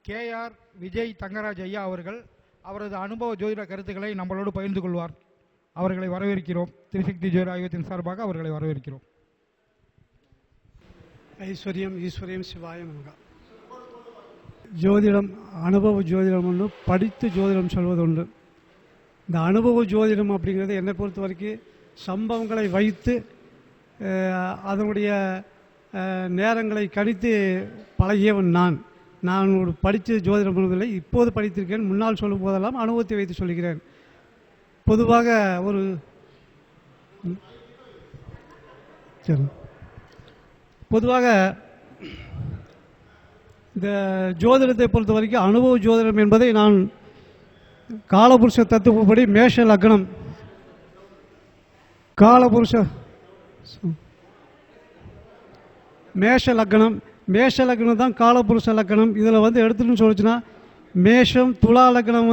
KR Vijay Thangaraj ஐயா அவர்கள் அவரது அனுபவ ஜோதிட கருத்துக்களை நம்மளோடு பகிர்ந்து கொள்வார். அவர்களை வரவேற்கிறோம். திரிசக்தி ஜோதிட ஆய்வகத்தின் சார்பாக அவர்களை வரவேற்கிறோம். ஐஸ்வர்யம் ஈஸ்வரியம் சிவாயம் நமக. ஜோதிடம் அனுபவ ஜோதிடம் ஒன்று, படித்து ஜோதிடம் சொல்வது உண்டு. இந்த அனுபவ ஜோதிடம் அப்படிங்கிறது என்னை பொறுத்த வரைக்கும் சம்பவங்களை வைத்து அதனுடைய நேரங்களை கணித்து பழகியவன் நான் ஒரு படித்து ஜோதிடம் பண்ணுவதில்லை. இப்போது படித்திருக்கேன். முன்னால் சொல்லும் போதெல்லாம் அனுபவத்தை வைத்து சொல்கிறேன். பொதுவாக இந்த ஜோதிடத்தை பொறுத்த வரைக்கும் அனுபவ ஜோதிடம் என்பதை நான் காலபுருஷ தத்துவப்படி மேஷ லக்னம் மேஷ லக்னம் தான் காலபுருஷ லக்னம். இதில் எடுத்துன்னு சொல்லிச்சுன்னா மேஷம் துலா லக்னம்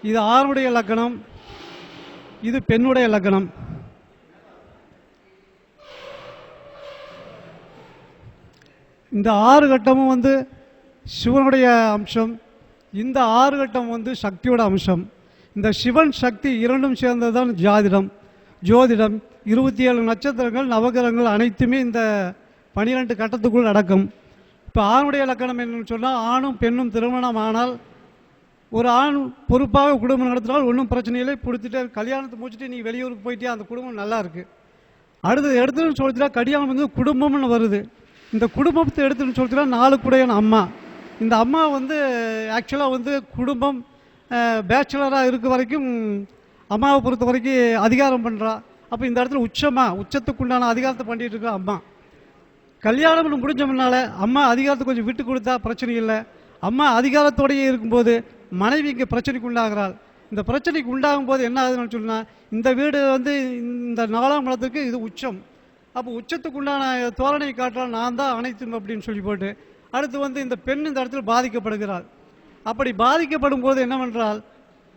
இது ஆணுடைய லக்னம், இது பெண்ணுடைய லக்னம். இந்த 6 கட்டமும் சிவனுடைய அம்சம், இந்த 6 கட்டம் சக்தியோட அம்சம். இந்த சிவன் சக்தி இரண்டும் சேர்ந்ததுதான் ஜோதிடம். 27 நட்சத்திரங்கள் நவகிரகங்கள் அனைத்துமே இந்த 12 கட்டத்துக்குள் அடக்கும். இப்போ ஆணுடைய லக்கணம் என்னன்னு சொன்னால், ஆணும் பெண்ணும் திருமணம் ஆனால் ஒரு ஆண் பொறுப்பாக குடும்பம் நடத்தினால் ஒன்றும் பிரச்சனை இல்லை, பிடிச்சிட்டு கல்யாணத்தை முடிச்சுட்டு நீ வெளியூருக்கு போயிட்டே அந்த குடும்பம் நல்லா இருக்கு. அடுத்தது எடுத்துன்னு சொல்லிச்சுன்னா கல்யாணம் குடும்பம்னு வருது. இந்த குடும்பத்தை எடுத்துன்னு சொல்லிச்சுன்னா 4 கூடையான அம்மா. இந்த அம்மா ஆக்சுவலாக குடும்பம் பேச்சுலராக இருக்க வரைக்கும் அம்மாவை பொறுத்த வரைக்கும் அதிகாரம் பண்ணுறா. அப்போ இந்த இடத்துல உச்சத்துக்குண்டான அதிகாரத்தை பண்ணிட்டு இருக்கா அம்மா. கல்யாணம் முடிஞ்ச முன்னால அம்மா அதிகாரத்தை கொஞ்சம் விட்டு கொடுத்தா பிரச்சனை இல்லை. அம்மா அதிகாரத்தோடையே இருக்கும்போது மனைவி இங்கே பிரச்சனைக்கு உண்டாகிறாள். இந்த பிரச்சனைக்கு உண்டாகும் போது என்ன ஆகுதுன்னு சொன்னால், இந்த வீடு இந்த 4ஆம் இடத்துக்கு இது உச்சம். அப்போ உச்சத்துக்கு உண்டான தோரணை காட்டுறால் நான் தான் அனைத்தும் அப்படின்னு சொல்லி போட்டு அடுத்து இந்த பெண் இந்த இடத்துல பாதிக்கப்படுகிறாள். அப்படி பாதிக்கப்படும் போது என்ன பண்ணுறாள்,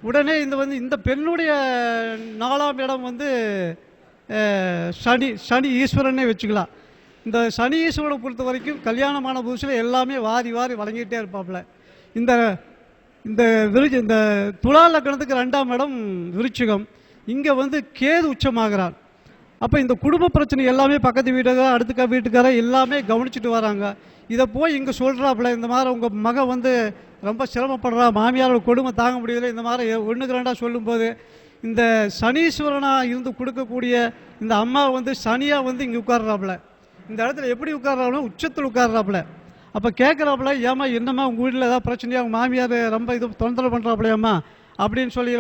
உடனே இந்த பெண்ணுடைய 4ஆம் இடம் சனி ஈஸ்வரனே வச்சுக்கலாம். இந்த சனி ஈஸ்வரனை பொறுத்த வரைக்கும் கல்யாணமான புதுசில் எல்லாமே வாரி வழங்கிட்டே இருப்பாப்புல. இந்த இந்த துலா லக்னத்துக்கு 2ஆம் இடம் விருச்சிகம். இங்கே கேது உச்சமாகிறார். அப்போ இந்த குடும்ப பிரச்சனை எல்லாமே பக்கத்து வீட்டுக்கார அடுத்த வீட்டுக்கார எல்லாமே கவனிச்சுட்டு வராங்க. இதை போய் இங்கே சொல்கிறாப்புல, இந்த மாதிரி உங்கள் மக ரொம்ப சிரமப்படுறா, மாமியாரோட கொடுமை தாங்க முடியல, இந்த மாதிரி 1க்கு 2 சொல்லும்போது இந்த சனீஸ்வரனாக இருந்து கொடுக்கக்கூடிய இந்த அம்மா சனியாக இங்கே உட்கார்றாப்புல. இந்த இடத்துல எப்படி உட்கார்றாப்புல, உச்சத்தில் உட்கார்றாப்புல. அப்போ கேட்குறாப்புல, ஏமா என்னம்மா உங்கள் வீட்டில் ஏதாவது பிரச்சனையா, உங்கள் மாமியார் ரொம்ப தொந்தரவு பண்ணுறாப்புலையம்மா அப்படின்னு சொல்லி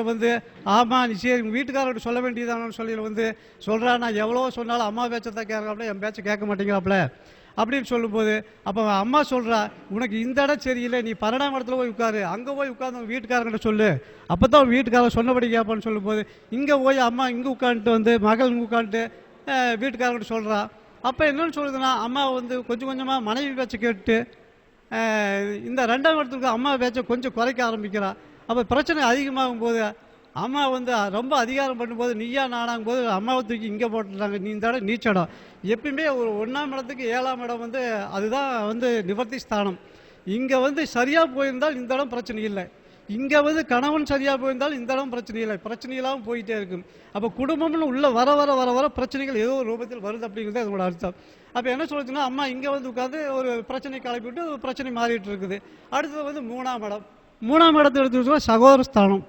ஆமாம் நீ சரி உங்கள் வீட்டுக்காரர்கிட்ட சொல்ல வேண்டியதானு சொல்லி சொல்கிறா. நான் எவ்வளோ சொன்னாலும் அம்மா பேச்சத்தை கேட்குறாப்புல, என் பேச்சை கேட்க மாட்டேங்கிறாப்புல அப்படின்னு சொல்லும்போது, அப்போ அம்மா சொல்கிறா, உனக்கு இந்த இடம் சரியில்லை, நீ 12ஆம் இடத்துல போய் உட்காரு, அங்கே போய் உட்காந்து உங்கள் வீட்டுக்காரங்கிட்ட சொல்லு, அப்போ தான் உங்கள் வீட்டுக்காரர் சொன்னபடி கேட்பான்னு சொல்லும்போது, இங்கே போய் அம்மா இங்கே உட்காந்துட்டு மகள் இங்கே உட்காந்துட்டு வீட்டுக்காரங்கிட்ட சொல்கிறா. அப்போ என்னன்னு சொல்லுதுன்னா, அம்மா கொஞ்சம் கொஞ்சமாக மனைவி பேச்சை கேட்டு இந்த 2ஆம் இடத்துக்கு அம்மா பேச்சை கொஞ்சம் குறைக்க ஆரம்பிக்கிறா. அப்போ பிரச்சனை அதிகமாகும் போது அம்மா ரொம்ப அதிகாரம் பண்ணும்போது நீயா நானாகும் போது அம்மாவை தூக்கி இங்கே போட்டுறாங்க. நீ இந்த இடம் நீச்சடம். எப்பயுமே ஒரு 1ஆம் இடத்துக்கு 7ஆம் இடம் அதுதான் நிவர்த்தி ஸ்தானம். இங்கே சரியாக போயிருந்தால் இந்த இடம் பிரச்சனை இல்லை. இங்கே கணவன் சரியாக போயிருந்தால் இந்த இடம் பிரச்சனை இல்லை. பிரச்சனை இல்லாமல் போயிட்டே இருக்கும். அப்போ குடும்பம்னு உள்ள வர வர வர வர பிரச்சனைகள் ஏதோ ஒரு ரூபத்தில் வருது அப்படிங்கிறது அதோட அர்த்தம். அப்போ என்ன சொல்லுச்சுன்னா, அம்மா இங்கே உட்காந்து ஒரு பிரச்சனை கிளப்பிவிட்டு பிரச்சனை மாறிட்டு இருக்குது. அடுத்தது 3ஆம் இடம். 3ஆம் இடத்தை எடுத்து சகோதர ஸ்தானம்.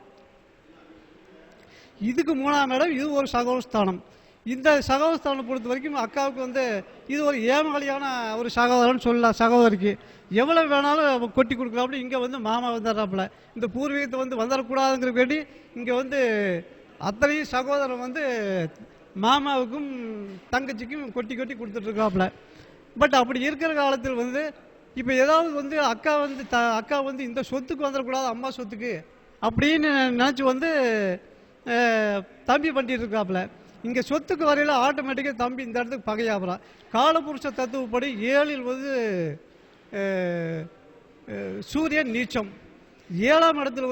இதுக்கு 3ஆம் இடம், இது ஒரு சகோதரஸ்தானம். இந்த சகோதரஸ்தானம் பொறுத்த வரைக்கும் அக்காவுக்கு இது ஒரு ஏமாளியான ஒரு சகோதரன் சொல்லலாம். சகோதரிக்கு எவ்வளோ வேணாலும் கொட்டி கொடுக்குறாப்புல. இங்கே மாமா வந்துடுறாப்புல. இந்த பூர்வீகத்தை வந்துடக்கூடாதுங்கிற வேண்டி இங்கே அத்தனையும் சகோதரன் மாமாவுக்கும் தங்கச்சிக்கும் கொட்டி கொடுத்துட்ருக்காப்புல. பட் அப்படி இருக்கிற காலத்தில் இப்போ ஏதாவது அக்கா அக்கா இந்த சொத்துக்கு வந்துடக்கூடாது, அம்மா சொத்துக்கு அப்படின்னு நினச்சி தம்பி பண்ணிட்டு இருக்காப்புல. இங்கே சொத்துக்கு வரையில் ஆட்டோமேட்டிக்காக தம்பி இந்த இடத்துக்கு பகையாகிறான். காலபுருஷ தத்துவப்படி 7இல் சூரியன் நீச்சம், 7ஆம் இடத்துல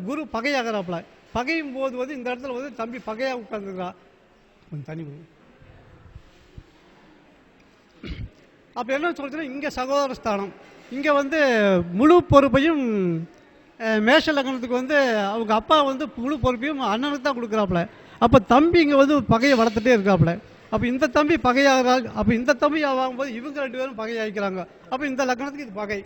குரு பகையாகிறாப்புல. பகையும் போது இந்த இடத்துல தம்பி பகையாக உட்கார்ந்துருக்கா. தனி அப்போ என்ன சொல்றதுன்னா, இங்கே சகோதர ஸ்தானம், இங்கே வந்து முழு பொறுப்பையும் மேஷ லக்னத்துக்கு வந்து அவங்க அப்பா வந்து முழு பொறுப்பையும் அண்ணனுக்கு தான் கொடுக்குறாப்புல. அப்போ தம்பி இங்கே வந்து பகையை வளர்த்துட்டே இருக்காப்புல. அப்போ இந்த தம்பி பகையாகிறாள், அப்போ இந்த தம்பி ஆகும்போது இவங்க 2 பேரும் பகையாகிறாங்க. அப்போ இந்த லக்னத்துக்கு இது பகை.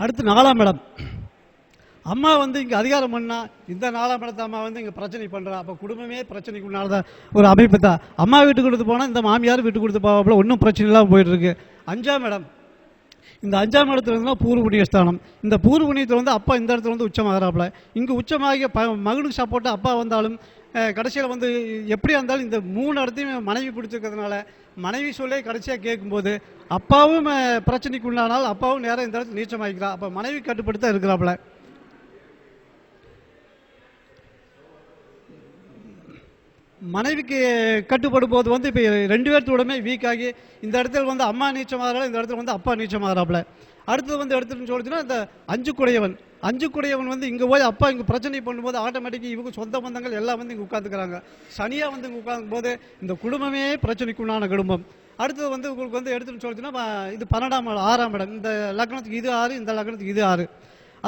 அடுத்து 4ஆம் இடம். அம்மா வந்து இங்கே அதிகாரம் பண்ணா இந்த 4ஆம் இடத்த அம்மா வந்து இங்கே பிரச்சனை பண்ணுறா. அப்போ குடும்பமே பிரச்சனைக்கு உண்டானதான் ஒரு அமைப்பு தான். அம்மா வீட்டுக்கு கொடுத்து போனால் இந்த மாமியார் வீட்டுக்கு கொடுத்து போவாப்புல, ஒன்றும் பிரச்சனை இல்லாமல் போயிட்டு இருக்கு. 5ஆம் இடம். இந்த 5ஆம் இடத்துல இருந்தால் பூர்வ புண்ணிய ஸ்தானம். இந்த பூர்வ புண்ணியத்தில் வந்து அப்பா இந்த இடத்துல வந்து உச்சமாகறாப்புல. இங்கே உச்சமாகிய மகனுக்கு சப்போர்ட்டாக அப்பா வந்தாலும் கடைசியில் வந்து எப்படியா இருந்தாலும் இந்த 3 இடத்தையும் மனைவி பிடிச்சிருக்கிறதுனால மனைவி சொல்லே கடைசியாக கேட்கும்போது அப்பாவும் பிரச்சனைக்கு உண்டானால் அப்பாவும் நேரம் இந்த இடத்துல நீச்சமாகிக்கிறா. அப்போ மனைவி கட்டுப்படுத்த இருக்கிறாப்புல. மனைவிக்கு கட்டுப்படும் போது வந்து இப்போ 2 பேர்த்தோடமே வீக் ஆகி இந்த இடத்துல வந்து அம்மா நீச்சமாகறாள், இந்த இடத்துல வந்து அப்பா நீச்சமாகறாப்புல. அடுத்தது வந்து எடுத்துன்னு சொல்லிச்சுன்னா இந்த 5 குடையவன் வந்து இங்கே போய் அப்பா இங்கே பிரச்சனை பண்ணும்போது ஆட்டோமேட்டிக்காக இவங்க சொந்த பந்தங்கள் எல்லாம் வந்து இங்கே உட்காந்துக்கிறாங்க. சனியாக வந்து இங்கே உட்காந்துக்கும் போது இந்த குடும்பமே பிரச்சனைக்குண்டான குடும்பம். அடுத்தது வந்து உங்களுக்கு வந்து எடுத்துன்னு சொல்லிச்சுன்னா இது 12ஆம் இடம் 6ஆம் இடம். இந்த லக்னத்துக்கு இது 6, இந்த லக்னத்துக்கு இது 6.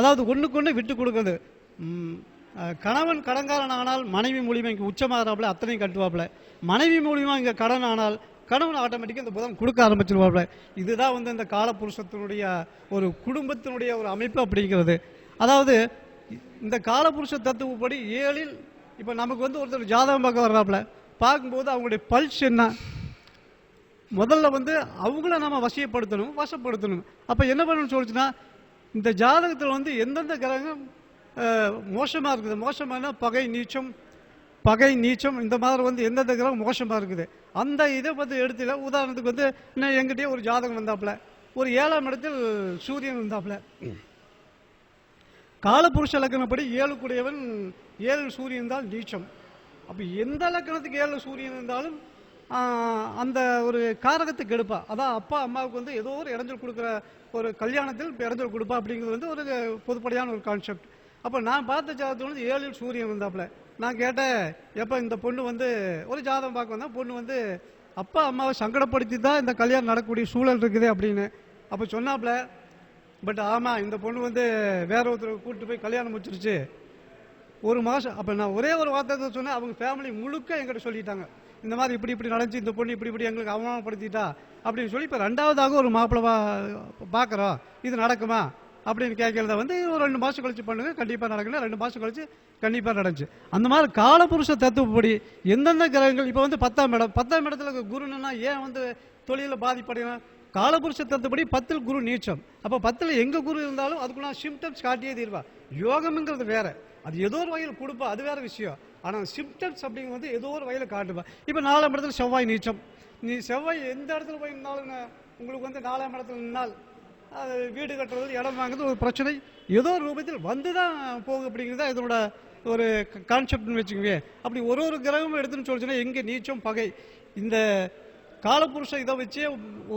அதாவது ஒன்றுக்கு ஒன்று விட்டு கொடுக்குறது. கணவன் கடன்காரன் ஆனால் மனைவி மூலியமாக இங்கே உச்சமாகறாப்புல, அத்தனையும் கட்டுவாப்புல. மனைவி மூலியமாக இங்கே கடன் ஆனால் கணவன் ஆட்டோமேட்டிக்காக இந்த புதன் கொடுக்க ஆரம்பிச்சிருவாப்புல. இதுதான் வந்து இந்த காலபுருஷத்தினுடைய ஒரு குடும்பத்தினுடைய ஒரு அமைப்பு அப்படிங்கிறது. அதாவது இந்த காலபுருஷ தத்துவப்படி 7இல் இப்போ நமக்கு வந்து ஒருத்தர் ஜாதகம் பார்க்க வர்றாப்புல. பார்க்கும்போது அவங்களுடைய பல்ஸ் என்ன, முதல்ல வந்து அவங்கள நம்ம வசப்படுத்தணும். அப்போ என்ன பண்ணணும்னு சொல்லிச்சுன்னா இந்த ஜாதகத்தில் வந்து எந்தெந்த கிரகம் மோசமாக இருக்குது, மோசமான பகை நீச்சம் இந்த மாதிரி வந்து எந்தெந்த கிரகம் மோசமாக இருக்குது அந்த இதை வந்து எடுத்துல. உதாரணத்துக்கு வந்து இன்னும் எங்கிட்டே ஒரு ஜாதகம் வந்தாப்புல, ஒரு 7ஆம் இடத்தில் சூரியன் வந்தாப்புல. காலபுருஷ லக்னப்படி 7 கூடியவன் 7 சூரியன் இருந்தால் நீச்சம். அப்போ எந்த லக்னத்துக்கு 7 சூரியன் இருந்தாலும் அந்த ஒரு காரகத்துக்கு எடுப்பா. அதான் அப்பா அம்மாவுக்கு வந்து ஏதோ ஒரு இடைஞ்சல் கொடுக்குற ஒரு கல்யாணத்தில் இடைஞ்சல் கொடுப்பா அப்படிங்கிறது வந்து ஒரு பொதுப்படையான ஒரு கான்செப்ட். அப்போ நான் பார்த்த ஜாதகத்தில் வந்து 7இல் சூரியன் வந்தாப்புல. நான் கேட்டேன், எப்போ இந்த பொண்ணு வந்து ஒரு ஜாதகம் பார்க்க வந்தா பொண்ணு வந்து அப்பா அம்மாவை சங்கடப்படுத்தி தான் இந்த கல்யாணம் நடக்கக்கூடிய சூழல் இருக்குது அப்படின்னு. அப்போ சொன்னாப்புல, பட் ஆமாம் இந்த பொண்ணு வந்து வேற ஒருத்தர் கூப்பிட்டு போய் கல்யாணம் முடிச்சிருச்சு 1 மாதம். அப்போ நான் ஒரே ஒரு வார்த்தை சொன்னேன், அவங்க ஃபேமிலி முழுக்க என்கிட்ட சொல்லிட்டாங்க, இந்த மாதிரி இப்படி நடந்துச்சு, இந்த பொண்ணு இப்படி எங்களுக்கு அவமானப்படுத்திட்டா அப்படின்னு சொல்லி. இப்போ 2வதாக ஒரு மாப்பிள்ளை பார்க்குறோம், இது நடக்குமா அப்படின்னு கேட்கறத வந்து ஒரு 2 மாதம் கழிச்சு பண்ணுங்க, கண்டிப்பாக நடக்கணும். 2 மாதம் கழிச்சு கண்டிப்பாக நடந்துச்சு. அந்த மாதிரி காலபுருஷ தத்துவப்படி எந்தெந்த கிரகங்கள் இப்போ வந்து 10ஆம் இடத்துல குருன்னா ஏன் வந்து தொழிலில் பாதிப்படையணும்? காலபுருஷ தத்துவப்படி 10இல் குரு நீச்சம். அப்போ 10இல் எங்க குரு இருந்தாலும் அதுக்குள்ள சிம்டம்ஸ் காட்டியே தீர்வா. யோகம்ங்கிறது வேற, அது ஏதோ ஒரு வகையில் கொடுப்பா, அது வேற விஷயம். ஆனால் சிம்டம்ஸ் அப்படிங்கிறது வந்து ஏதோ ஒரு வகையில் காட்டுப்பா. இப்போ 4ஆம் இடத்துல செவ்வாய் நீச்சம். நீ செவ்வாய் எந்த இடத்துல போய் நின்னாலும் உங்களுக்கு வந்து 4ஆம் இடத்துல நின்னால் அது வீடு கட்டுறது, இடம் வாங்குறது ஒரு பிரச்சனை ஏதோ ஒரு ரூபத்தில் வந்து தான் போகும் அப்படிங்கிறது தான் இதனோட ஒரு கான்செப்ட்னு வச்சுக்கோங்க. அப்படி ஒரு கிரகமும் எடுத்துன்னு சொல்லிச்சுன்னா எங்கே நீச்சம் பகை. இந்த காலபுருஷம் இதை வச்சே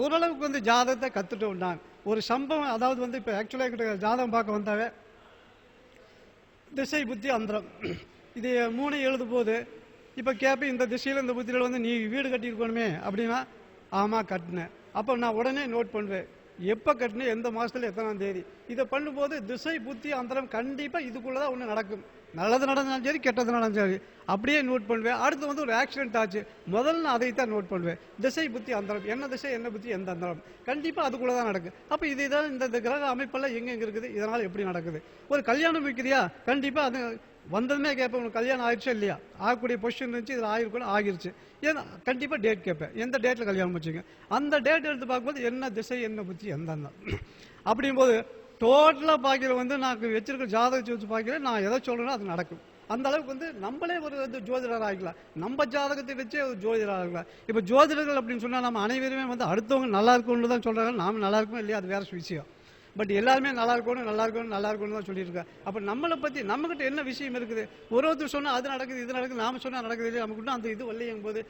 ஓரளவுக்கு வந்து ஜாதகத்தை கற்றுட்டோம். நான் ஒரு சம்பவம், அதாவது வந்து இப்போ ஆக்சுவலாக என்கிட்ட ஜாதகம் பார்க்க வந்தாவே திசை புத்தி அந்தரம் இது 3 எழுதும் போது இப்போ கேட்பேன், இந்த திசையில் இந்த புத்தியில் வந்து நீ வீடு கட்டியிருக்கணுமே அப்படின்னா ஆமாம் கட்டினேன். அப்போ நான் உடனே நோட் பண்ணுவேன், எப்போ கட்டினேன், எந்த மாதத்துல எத்தனாம் தேதி. இதை பண்ணும்போது திசை புத்தி அந்தரம் கண்டிப்பாக இதுக்குள்ளதான் ஒன்று நடக்கும். நல்லது நடந்தாலும் சரி, கெட்டது நடந்தாலும் சரி, அப்படியே நோட் பண்ணுவேன். அடுத்து வந்து ஒரு ஆக்சிடென்ட் ஆச்சு, முதல்ல அதைத்தான் நோட் பண்ணுவேன். திசை புத்தி அந்தரம், என்ன திசை என்ன புத்தி எந்த அந்தரம், கண்டிப்பாக அதுக்குள்ளதான் நடக்கும். அப்போ இதுதான் இந்த கிரக அமைப்பெல்லாம் எங்கெங்க இருக்குது, இதனால் எப்படி நடக்குது. ஒரு கல்யாணம் வைக்கிறியா, கண்டிப்பாக அது வந்ததுமே கேட்பேன், உங்களுக்கு கல்யாணம் ஆயிடுச்சா இல்லையா, ஆகக்கூடிய பொசிஷன் இருந்துச்சு, இதில் ஆயிருக்கணும், ஆகிருச்சு. ஏன்னா கண்டிப்பாக டேட் கேட்பேன், எந்த டேட்டில் கல்யாணம் வச்சுங்க. அந்த டேட் எடுத்து பார்க்கும்போது என்ன திசை என்ன புத்தி எந்த அந்தம் அப்படிங்கும்போது டோட்டலாக பார்க்கல வந்து நான் வச்சிருக்க ஜாதகத்தை வச்சு பார்க்கல, நான் எதை சொல்கிறேன்னா அது நடக்கும். அந்த அளவுக்கு வந்து நம்மளே ஒரு வந்து ஜோதிடர் ஆகிக்கலாம், நம்ம ஜாதகத்தை வச்சே ஒரு ஜோதிடர் ஆகலாம். இப்போ ஜோதிடர்கள் அப்படின்னு சொன்னால் நம்ம அனைவருமே வந்து அடுத்தவங்க நல்லா இருக்கும்னு தான் சொல்கிறாங்க. நாம நல்லா இருக்கணும் இல்லையா, அது வேற விஷயம். பட் எல்லாருமே நல்லா இருக்கணும் தான் சொல்லியிருக்கேன். அப்போ நம்மளை பற்றி நம்மகிட்ட என்ன விஷயம் இருக்குது, ஒருத்தர் சொன்னால் அது நடக்குது இது நடக்குது, நாம சொன்னால் நடக்குது இல்லையா, நமக்கு அந்த இது வரலையும் போது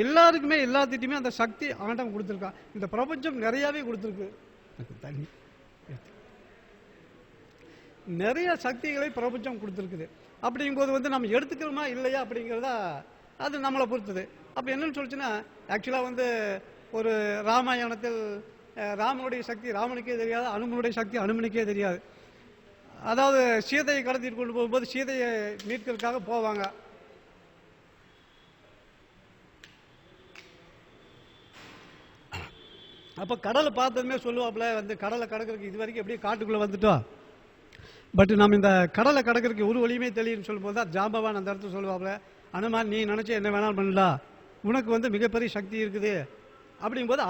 எல்லாருக்குமே எல்லாத்திட்டையுமே அந்த சக்தி ஆண்டவன் கொடுத்துருக்கான். இந்த பிரபஞ்சம் நிறையாவே கொடுத்துருக்கு, நிறைய சக்திகளை பிரபஞ்சம் கொடுத்துருக்குது. அப்படிங்கும்போது வந்து நம்ம எடுத்துக்கிறோமா இல்லையா அப்படிங்கிறதா அது நம்மளை பொறுத்தது. அப்போ என்னன்னு சொல்லிச்சுன்னா, ஆக்சுவலாக வந்து ஒரு ராமாயணத்தில் ராமனுடைய சக்தி ராமனுக்கே தெரியாது, அனுமனுடைய சக்தி அனுமனுக்கே தெரியாது. அதாவது சீதையை கடத்திட்டு கொண்டு போகும்போது சீதையை மீட்கிறதுக்காக போவாங்க. அப்போ கடலை பார்த்ததுமே சொல்லுவாப்புல, வந்து கடலை கடக்கிறதுக்கு இது வரைக்கும் எப்படியும் காட்டுக்குள்ளே வந்துட்டோம், பட் நம்ம இந்த கடலை கடக்கிறதுக்கு ஒரு வழியுமே தெரியும்னு சொல்லும்போது தான் ஜாம்பவான் அந்த இடத்துல சொல்லுவாப்புல, அனுமான் நீ நினச்ச என்ன வேணாலும் பண்ணலாம், உனக்கு வந்து மிகப்பெரிய சக்தி இருக்குது அப்படிங்கும்போது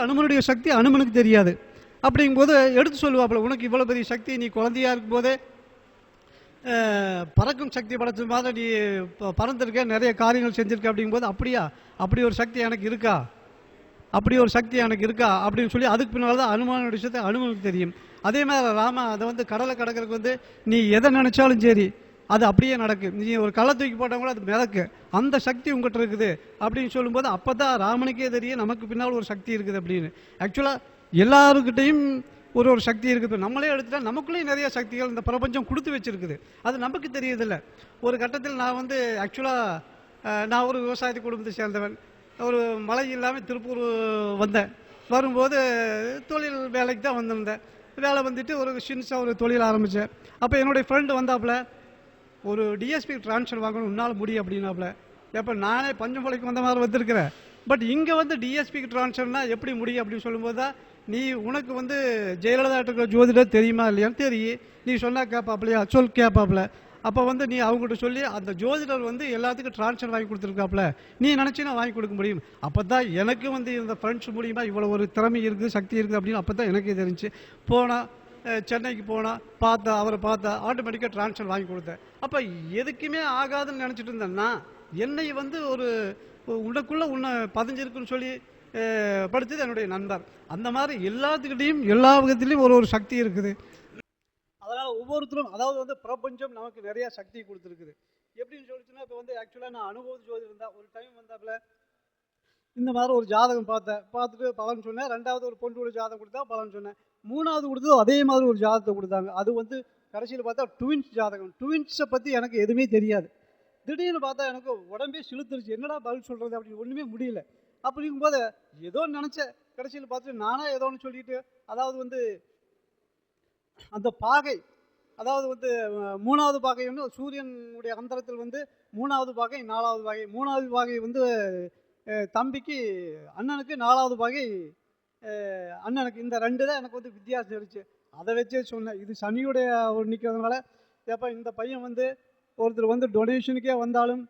அனுமனுடைய சக்தி அனுமனுக்கு தெரியாது. அப்படிங்கும்போது எடுத்து சொல்லுவாப்புல, உனக்கு இவ்வளோ பெரிய சக்தி, நீ குழந்தையா இருக்கும்போதே பறக்கும் சக்தி படைச்ச மாதிரி நீ பறந்துருக்க, நிறைய காரியங்கள் செஞ்சுருக்க. அப்படிங்கும்போது அப்படியா, அப்படி ஒரு சக்தி எனக்கு இருக்கா, அப்படி ஒரு சக்தி எனக்கு இருக்கா அப்படின்னு சொல்லி அதுக்கு பின்னால் தான் அனுமானுடைய விஷயத்தை அனுமனுக்கு தெரியும். அதே மாதிரி ராமா அதை வந்து கடலை கடக்கிறதுக்கு வந்து நீ எதை நினைச்சாலும் சரி அது அப்படியே நடக்கு, நீ ஒரு களை தூக்கி போட்டால் கூட அது மிதக்கு, அந்த சக்தி உங்ககிட்ட இருக்குது அப்படின்னு சொல்லும்போது அப்போ தான் ராமனுக்கே தெரியும் நமக்கு பின்னால் ஒரு சக்தி இருக்குது அப்படின்னு. ஆக்சுவலாக எல்லாருக்கிட்டையும் ஒரு சக்தி இருக்குது. நம்மளே எடுத்துட்டா நமக்குள்ளேயும் நிறைய சக்திகள் இந்த பிரபஞ்சம் கொடுத்து வச்சிருக்குது, அது நமக்கு தெரியதில்லை. ஒரு கட்டத்தில் நான் வந்து ஆக்சுவலாக நான் ஒரு விவசாயத்து குடும்பத்தை சேர்ந்தவன். ஒரு மழை இல்லாமல் திருப்பூர் வந்தேன். வரும்போது தொழில் வேலைக்கு தான் வந்திருந்தேன். வேலை வந்துட்டு ஒரு சின்னஸாக ஒரு தொழில் ஆரம்பித்தேன். அப்போ என்னுடைய ஃப்ரெண்டு வந்தாப்புல, ஒரு டிஎஸ்பி ட்ரான்ஸ்ஃபர் வாங்கணும் உன்னால் முடியும் அப்படின்னாப்புல. எப்போ நானே பஞ்சமலைக்கு வந்த மாதிரி வந்திருக்கிறேன், பட் இங்கே வந்து டிஎஸ்பிக்கு ட்ரான்ஸ்ஃபர்னா எப்படி முடியும் அப்படின்னு சொல்லும்போது தான், நீ உனக்கு வந்து ஜெயலலிதா இருக்கிற ஜோதிடர் தெரியுமா இல்லையான்னு தெரியும், நீ சொன்னால் கேட்பாப்லையா, சொல் கேட்பாப்புல. அப்போ வந்து நீ அவங்ககிட்ட சொல்லி அந்த ஜோதிடர் வந்து எல்லாத்துக்கும் ட்ரான்ஸ்ஃபர் வாங்கி கொடுத்துருக்காப்புல, நீ நினச்சினா வாங்கி கொடுக்க முடியும். அப்போ தான் எனக்கு வந்து இந்த ஃப்ரெண்ட்ஸ் மூலியமாக இவ்வளோ ஒரு திறமை இருக்குது, சக்தி இருக்குது அப்படின்னு அப்போ தான் எனக்கே தெரிஞ்சு. போனால் சென்னைக்கு போனால் பார்த்தா, அவரை பார்த்தா ஆட்டோமேட்டிக்காக ட்ரான்ஸ்ஃபர் வாங்கி கொடுத்தேன். அப்போ எதுக்குமே ஆகாதுன்னு நினச்சிட்டு இருந்தேன்னா, என்னை வந்து ஒரு உனக்குள்ளே உன்னை பதிஞ்சிருக்குன்னு சொல்லி படித்தது என்னுடைய நண்பர். அந்த மாதிரி எல்லாத்துக்கிட்டையும் எல்லா விதத்துலேயும் ஒரு சக்தி இருக்குது. அதனால் ஒவ்வொருத்தரும், அதாவது வந்து பிரபஞ்சம் நமக்கு நிறைய சக்தி கொடுத்துருக்குது. எப்படின்னு சொல்லிச்சுன்னா, இப்போ வந்து ஆக்சுவலாக நான் அனுபவ ஜோதி இருந்தால் ஒரு டைம் வந்தாப்புல இந்த மாதிரி ஒரு ஜாதகம் பார்த்துட்டு பலன் சொன்னேன். ரெண்டாவது ஒரு பொண்ணோட ஜாதகம் கொடுத்தா பலன் சொன்னேன். மூணாவது கொடுத்தது அதே மாதிரி ஒரு ஜாதகத்தை கொடுத்தாங்க. அது வந்து கடைசியில் பார்த்தா ட்வின்ஸ் ஜாதகம். ட்வின்ஸை பற்றி எனக்கு எதுவுமே தெரியாது. திடீர்னு பார்த்தா எனக்கு உடம்பே சிலுத்துருச்சு, என்னடா பதில் சொல்கிறது அப்படின்னு ஒன்றுமே முடியல. அப்படிங்கும்போது ஏதோ நினச்சேன், கடைசியில் பார்த்துட்டு நானாக ஏதோ ஒன்று சொல்லிட்டு, அதாவது வந்து அந்த பாகை, அதாவது வந்து மூணாவது பாகை வந்து சூரியனுடைய அந்தரத்தில் வந்து மூணாவது பாகை, நாலாவது பாகை. மூணாவது பாகை வந்து தம்பிக்கு, அண்ணனுக்கு, நாலாவது பாகை அண்ணனுக்கு. இந்த ரெண்டு தான் எனக்கு வந்து வித்தியாசம் இருந்துச்சு. அதை வச்சே சொன்னேன், இது சனியுடைய ஒரு நிற்கிறதுனால, ஏப்பா இந்த பையன் வந்து ஒருத்தர் வந்து டொனேஷனுக்கே வந்தாலும்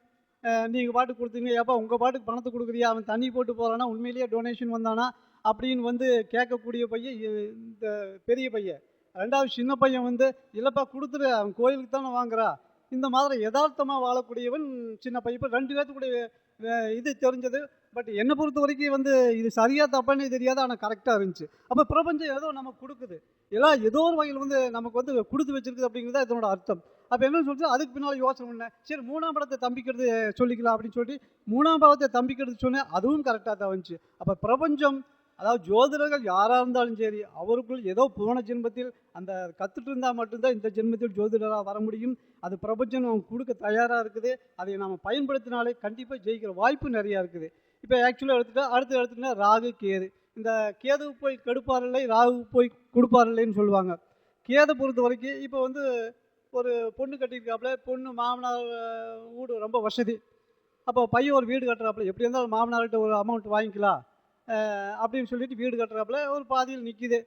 நீங்கள் பாட்டுக்கு கொடுத்தீங்க, ஏப்பா உங்கள் பாட்டுக்கு பணத்தை கொடுக்குறியா, அவன் தண்ணி போட்டு போகிறானா, உண்மையிலேயே டொனேஷன் வந்தானா அப்படின்னு வந்து கேட்கக்கூடிய பையன் இந்த பெரிய பையன். ரெண்டாவது சின்ன பையன் வந்து இல்லைப்பா கொடுத்துரு, அவன் கோயிலுக்கு தானே வாங்குறா. இந்த மாதிரி யதார்த்தமாக வாழக்கூடியவன் சின்ன பையன். இப்போ ரெண்டு பேர்த்துக்குடைய இது தெரிஞ்சது. பட் என்னை பொறுத்த வரைக்கும் வந்து இது சரியாக தப்பானே தெரியாது, ஆனால் கரெக்டாக இருந்துச்சு. அப்போ பிரபஞ்சம் ஏதோ நமக்கு கொடுக்குது, எல்லாம் ஏதோ ஒரு வகையில் வந்து நமக்கு வந்து கொடுத்து வச்சிருக்குது அப்படிங்கிறது இதனோட அர்த்தம். அப்போ என்னன்னு சொல்லிட்டு அதுக்கு பின்னால் யோசனை பண்ணேன், சரி மூணாம் படத்தை தம்பிக்கிறது சொல்லிக்கலாம் அப்படின்னு சொல்லிட்டு மூணாம் பாவத்தை தம்பிக்கிறது சொன்னேன். அதுவும் கரெக்டாக தான் வந்துச்சு. அப்போ பிரபஞ்சம், அதாவது ஜோதிடர்கள் யாராக இருந்தாலும் சரி, அவருக்குள் ஏதோ போன ஜென்மத்தில் அந்த கற்றுட்டு இருந்தால் மட்டும்தான் இந்த ஜென்மத்தில் ஜோதிடராக வர முடியும். அது பிரபஞ்சம் நமக்கு கொடுக்க தயாராக இருக்குது. அதை நாம் பயன்படுத்தினாலே கண்டிப்பாக ஜெயிக்கிற வாய்ப்பு நிறையா இருக்குது. இப்போ ஆக்சுவலாக அடுத்து எடுத்துக்கிட்டா ராகு கேது. இந்த கேது போய் கெடுப்பாரில்லை, ராகு போய் கொடுப்பாரில்லைன்னு சொல்லுவாங்க. கேதை பொறுத்த வரைக்கும் இப்போ வந்து ஒரு பொண்ணு கட்டியிருக்காப்புல, பொண்ணு மாமனார் வீடு ரொம்ப வசதி. அப்போ பையன் ஒரு வீடு கட்டுறாப்புல, எப்படி இருந்தாலும் மாமனார்கிட்ட ஒரு அமௌண்ட் வாங்கிக்கலாம் அப்படின்னு சொல்லிட்டு வீடு கட்டுறாப்புல ஒரு பாதியில் நிற்கிது.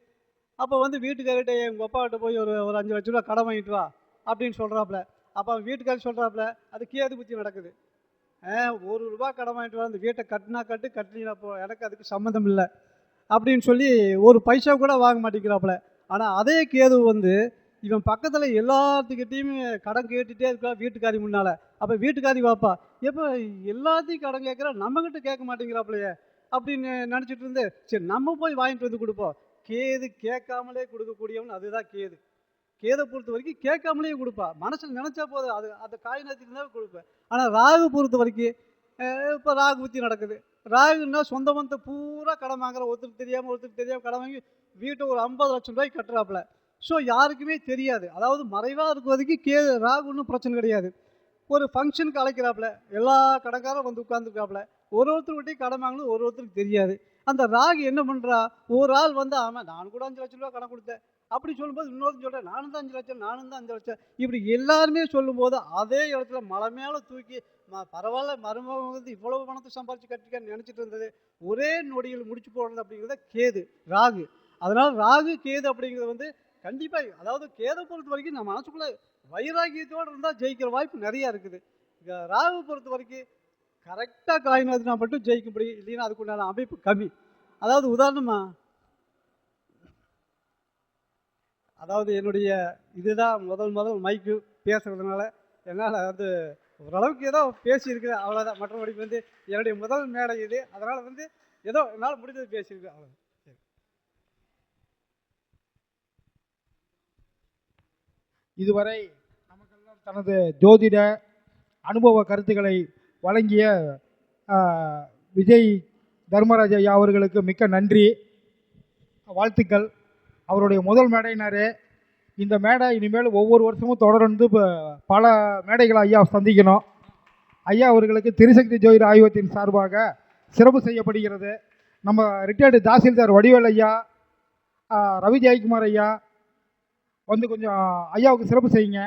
அப்போ வந்து வீட்டுக்கார்கிட்ட எங்கள் அப்பாக்கிட்ட போய் ஒரு 5 லட்ச ரூபா கடன் வாங்கிட்டு வா அப்படின்னு சொல்கிறாப்புல. அப்போ அவன் வீட்டுக்காரர் சொல்கிறாப்புல, அது கேது புத்தி நடக்குது. 1 ரூபா கடன் வாங்கிட்டு வா, அந்த வீட்டை கட்டினா கட்டினா போ, எனக்கு அதுக்கு சம்மந்தம் இல்லை அப்படின்னு சொல்லி ஒரு பைசா கூட வாங்க மாட்டேங்கிறாப்புல. ஆனால் அதே கேது வந்து இவன் பக்கத்தில் எல்லாத்துக்கிட்டையும் கடன் கேட்டுகிட்டே இருக்கா வீட்டுக்காரி முன்னால். அப்போ வீட்டுக்காரி வாப்பா, எப்போ எல்லாத்தையும் கடன் கேட்குறா, நம்மக்கிட்ட கேட்க மாட்டேங்கிறாப்புலையே அப்படின்னு நினச்சிட்டு இருந்து, சரி நம்ம போய் வாங்கிட்டு வந்து கொடுப்போம். கேது கேட்காமலே கொடுக்கக்கூடியவன், அதுதான் கேது. கேதை பொறுத்த வரைக்கும் கேட்காமலே கொடுப்பா, மனசில் நினச்சா போதும், அது அந்த காய் நத்திருந்தாலும் கொடுப்பேன். ஆனால் ராகு பொறுத்த வரைக்கும் இப்போ ராகு புத்தி நடக்குது. ராகுன்னா சொந்த பந்தத்தை பூரா கடன் வாங்குற, ஒருத்தருக்கு தெரியாமல் கடன் வாங்கி வீட்டை ஒரு 50 லட்சம் ரூபாய்க்கு கட்டுறாப்புல. ஸோ யாருக்குமே தெரியாது. அதாவது மறைவாக இருக்கிறதுக்கு ராகு ஒன்றும் பிரச்சனை கிடையாது. ஒரு ஃபங்க்ஷனுக்கு அழைக்கிறாப்புல, எல்லா கடைக்காரும் வந்து உட்காந்துருக்காப்புல, ஒருத்தருக்கிட்டையும் கடன் வாங்கினது ஒருத்தருக்கு தெரியாது. அந்த ராகு என்ன பண்ணுறா, ஒரு ஆள் வந்து ஆமாம் நான் கூட 5,00,000 ரூபா கடன் கொடுத்தேன் அப்படி சொல்லும்போது இன்னொருத்தர் சொல்கிறேன் நானும் தான் 5,00,000 நானும் தான் 5,00,000 இப்படி எல்லாருமே சொல்லும்போது அதே இடத்துல மலை மேலே தூக்கி பரவாயில்ல மருமகன் வந்து இவ்வளவு பணத்தை சம்பாரிச்சு கட்டிக்கான்னு நினச்சிட்டு இருந்தது ஒரே நொடியில் முடிச்சு போடுறது அப்படிங்கிறத கேது ராகு. அதனால் ராகு கேது அப்படிங்கிறது வந்து கண்டிப்பாக, அதாவது கேதை பொறுத்த வரைக்கும் நம்ம மனசுக்குள்ளே வைராகியத்தோடு இருந்தால் ஜெயிக்கிற வாய்ப்பு நிறையா இருக்குது. ராகு பொறுத்த வரைக்கும் கரெக்டாக காயின் எழுதினா மட்டும் ஜெயிக்க முடியும், இல்லைன்னா அதுக்குண்டான அமைப்பு கம்மி. அதாவது உதாரணமாக, அதாவது என்னுடைய இதுதான் முதல் மைக்கு பேசுகிறதுனால என்னால் வந்து ஓரளவுக்கு ஏதோ பேசியிருக்கிறேன், அவ்வளோதான். மற்றபடி வந்து என்னுடைய முதல் மேடை இது, அதனால் வந்து ஏதோ என்னால் முடிஞ்சது பேசியிருக்கேன், அவ்வளோ. இதுவரை நமக்கெல்லாம் தனது ஜோதிட அனுபவ கருத்துக்களை வழங்கிய விஜய் தர்மராஜ் ஐயா அவர்களுக்கு மிக்க நன்றி, வாழ்த்துக்கள். அவருடைய முதல் மேடையினாரு. இந்த மேடை இனிமேல் ஒவ்வொரு வருஷமும் தொடர்ந்து பல மேடைகளை ஐயா சந்திக்கணும். ஐயா அவர்களுக்கு திருசக்தி ஜோதிட ஆய்வகத்தின் சார்பாக சிறப்பு செய்யப்படுகிறது. நம்ம ரிட்டையர்டு தாசில்தார் வடிவேல் ஐயா, ரவி ஜெயக்குமார் ஐயா வந்து கொஞ்சம் ஐயாவுக்கு சிறப்பு செய்யுங்க.